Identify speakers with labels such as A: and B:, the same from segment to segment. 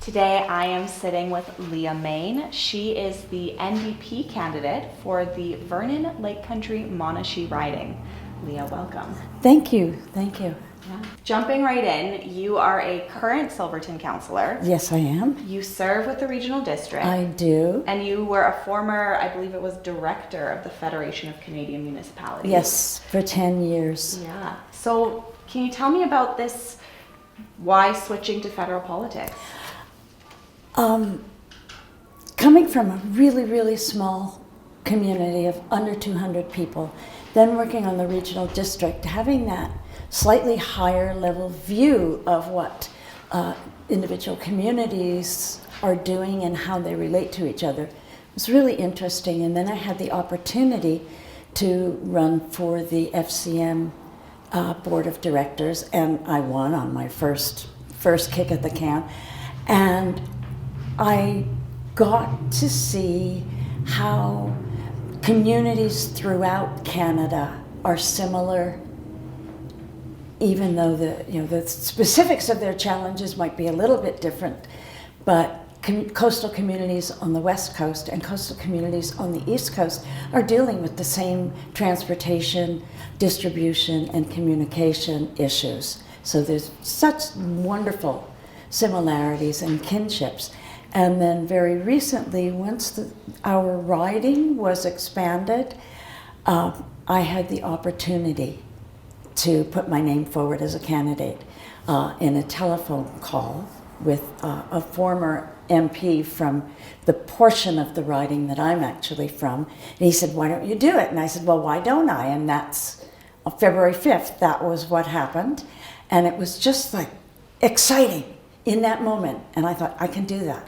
A: Today I am sitting with Leah Main. She is the NDP candidate for the Vernon-Lake Country Monashee riding. Leah, welcome.
B: Thank you.
A: Yeah. Jumping right in, you are a current Silverton councillor.
B: Yes, I am.
A: You serve with the regional district.
B: I do.
A: And you were a former, I believe it was director of the Federation of Canadian Municipalities.
B: Yes, for 10 years.
A: Yeah. So can you tell me about this, why switching to federal politics?
B: Coming from a really, really small community of under 200 people, then working on the regional district, having that slightly higher level view of what individual communities are doing and how they relate to each other was really interesting. And then I had the opportunity to run for the FCM board of directors, and I won on my first kick at the can. And I got to see how communities throughout Canada are similar, even though the specifics of their challenges might be a little bit different. But coastal communities on the West Coast and coastal communities on the East Coast are dealing with the same transportation, distribution, and communication issues. So there's such wonderful similarities and kinships. And then very recently, once our riding was expanded, I had the opportunity to put my name forward as a candidate in a telephone call with a former MP from the portion of the riding that I'm actually from. And he said, "Why don't you do it?" And I said, "Well, why don't I?" And that's on February 5th, that was what happened. And it was just like exciting in that moment. And I thought, I can do that.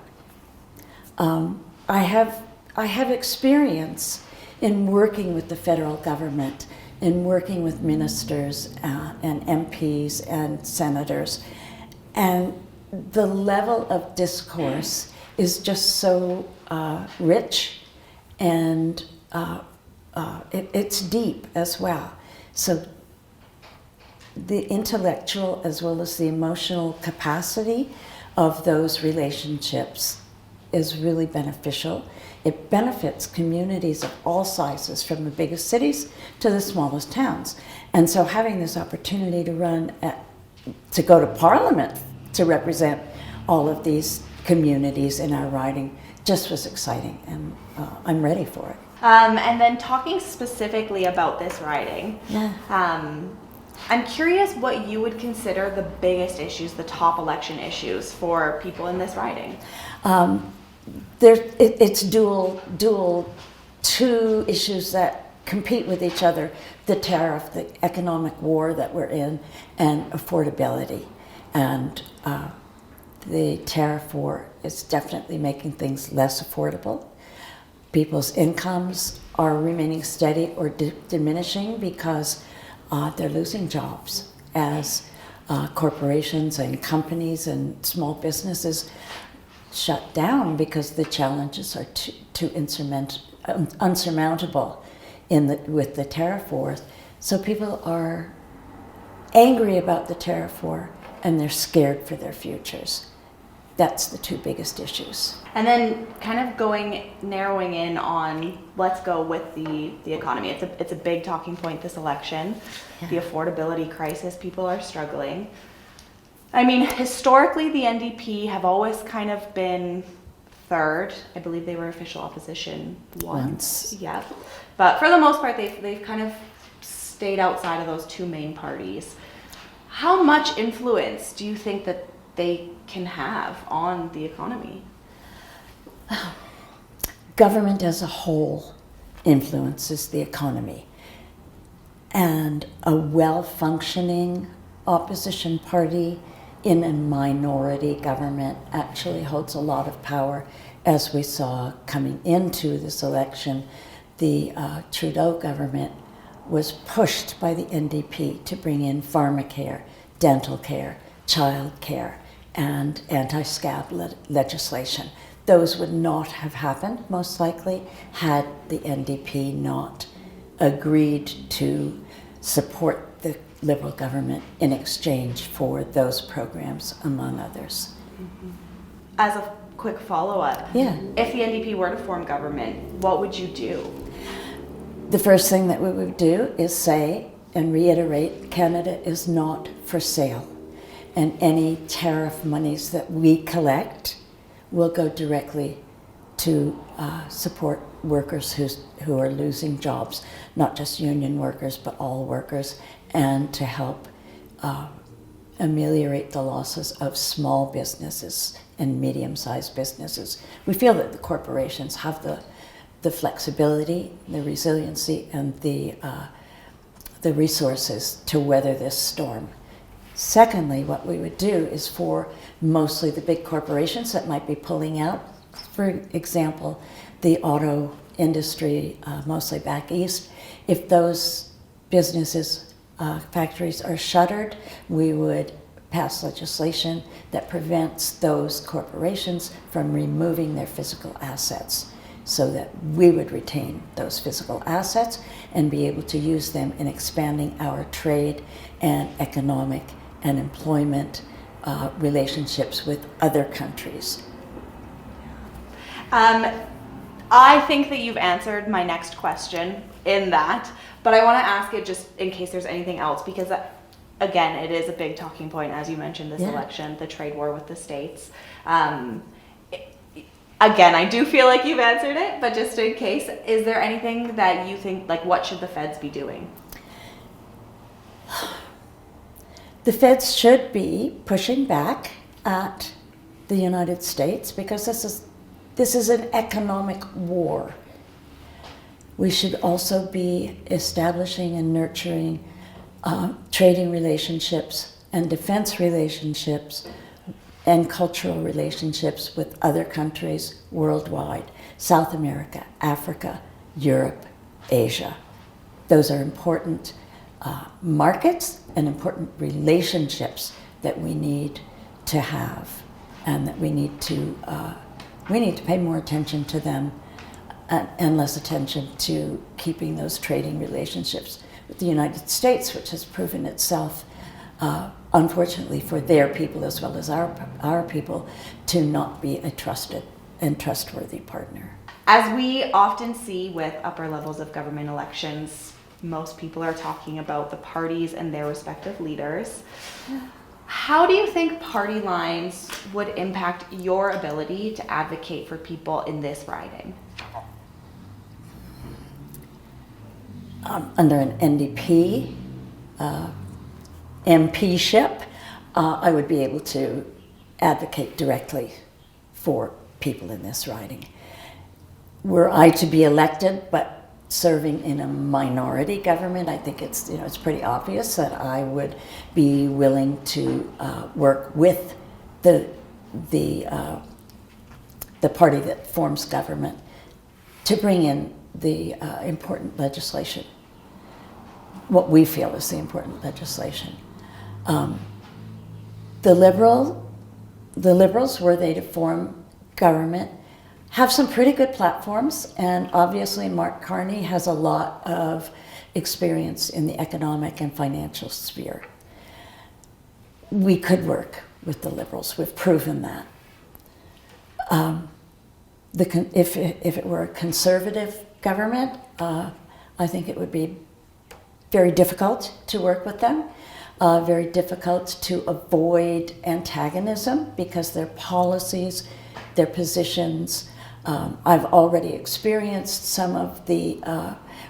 B: I have experience in working with the federal government, in working with ministers and MPs and senators, and the level of discourse is just so rich, and it's deep as well. So the intellectual as well as the emotional capacity of those relationships is really beneficial. It benefits communities of all sizes, from the biggest cities to the smallest towns. And so having this opportunity to go to Parliament to represent all of these communities in our riding just was exciting, and I'm ready for it.
A: And then talking specifically about this riding,
B: Yeah.
A: I'm curious what you would consider the biggest issues, the top election issues for people in this riding.
B: It's dual two issues that compete with each other: the tariff, the economic war that we're in, and affordability. And the tariff war is definitely making things less affordable. People's incomes are remaining steady or diminishing because they're losing jobs as corporations and companies and small businesses shut down because the challenges are too unsurmountable with the tariff wars. So people are angry about the tariff war, and they're scared for their futures. That's the two biggest issues.
A: And then kind of narrowing in on, let's go with the economy. It's a big talking point this election. Yeah. The affordability crisis, people are struggling. I mean, historically, the NDP have always kind of been third. I believe they were official opposition once. Yeah. But for the most part, they've kind of stayed outside of those two main parties. How much influence do you think that they can have on the economy?
B: Government as a whole influences the economy. And a well-functioning opposition party in a minority government actually holds a lot of power. As we saw coming into this election, the Trudeau government was pushed by the NDP to bring in pharmacare, dental care, child care, and anti-scab legislation. Those would not have happened, most likely, had the NDP not agreed to support the Liberal government in exchange for those programs, among others.
A: Mm-hmm. as a quick follow-up,
B: Yeah.
A: if the NDP were to form government, what would you do?
B: The first thing that we would do is say and reiterate, Canada is not for sale. And any tariff monies that we collect will go directly to support workers who are losing jobs, not just union workers, but all workers, and to help ameliorate the losses of small businesses and medium-sized businesses. We feel that the corporations have the flexibility, the resiliency, and the resources to weather this storm. Secondly, what we would do is for mostly the big corporations that might be pulling out, for example, the auto industry, mostly back east, if those businesses, factories are shuttered, we would pass legislation that prevents those corporations from removing their physical assets, so that we would retain those physical assets and be able to use them in expanding our trade and economic and employment relationships with other countries.
A: I think that you've answered my next question in that, but I want to ask it just in case there's anything else, because again, it is a big talking point, as you mentioned, this election, the trade war with the states. Again, I do feel like you've answered it, but just in case, is there anything that you think, like, what should the feds be doing?
B: The feds should be pushing back at the United States, because this is an economic war. We should also be establishing and nurturing trading relationships and defense relationships and cultural relationships with other countries worldwide: South America, Africa, Europe, Asia. Those are important markets and important relationships that we need to have, and that we need to pay more attention to them and less attention to keeping those trading relationships with the United States, which has proven itself, unfortunately for their people as well as our people, to not be a trusted and trustworthy partner.
A: As we often see with upper levels of government elections, most people are talking about the parties and their respective leaders. How do you think party lines would impact your ability to advocate for people in this riding?
B: Under an NDP MPship, I would be able to advocate directly for people in this riding. Were I to be elected, but serving in a minority government, I think it's pretty obvious that I would be willing to work with the party that forms government to bring in the important legislation, what we feel is the important legislation. The Liberals, were they to form government, have some pretty good platforms, and obviously Mark Carney has a lot of experience in the economic and financial sphere. We could work with the Liberals. We've proven that. If it were a conservative government, I think it would be very difficult to work with them, very difficult to avoid antagonism, because their policies, their positions, I've already experienced some of the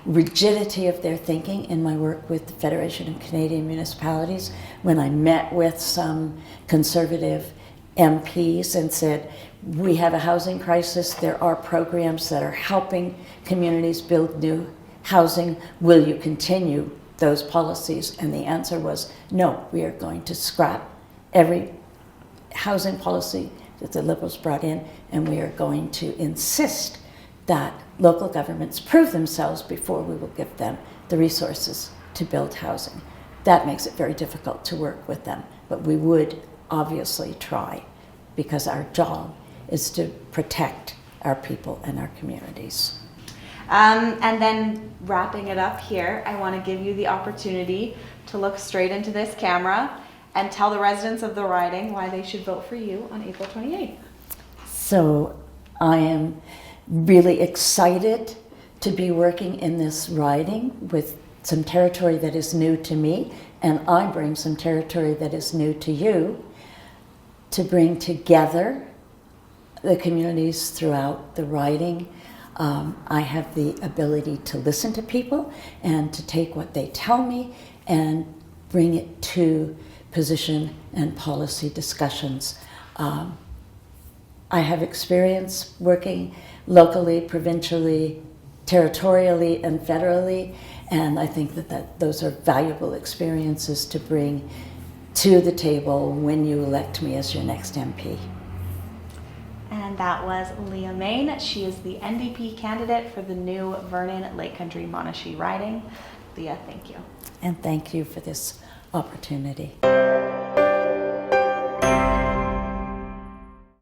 B: rigidity of their thinking in my work with the Federation of Canadian Municipalities, when I met with some conservative MPs and said, we have a housing crisis, there are programs that are helping communities build new housing, will you continue those policies? And the answer was, no, we are going to scrap every housing policy that the Liberals brought in, and we are going to insist that local governments prove themselves before we will give them the resources to build housing. That makes it very difficult to work with them, but we would obviously try, because our job is to protect our people and our communities.
A: And then wrapping it up here, I want to give you the opportunity to look straight into this camera and tell the residents of the riding why they should vote for you on April 28th.
B: So I am really excited to be working in this riding with some territory that is new to me, and I bring some territory that is new to you, to bring together the communities throughout the riding. I have the ability to listen to people and to take what they tell me and bring it to position and policy discussions. I have experience working locally, provincially, territorially, and federally, and I think that those are valuable experiences to bring to the table when you elect me as your next MP.
A: And that was Leah Main. She is the NDP candidate for the new Vernon-Lake Country Monashee riding. Leah, thank you.
B: And thank you for this opportunity.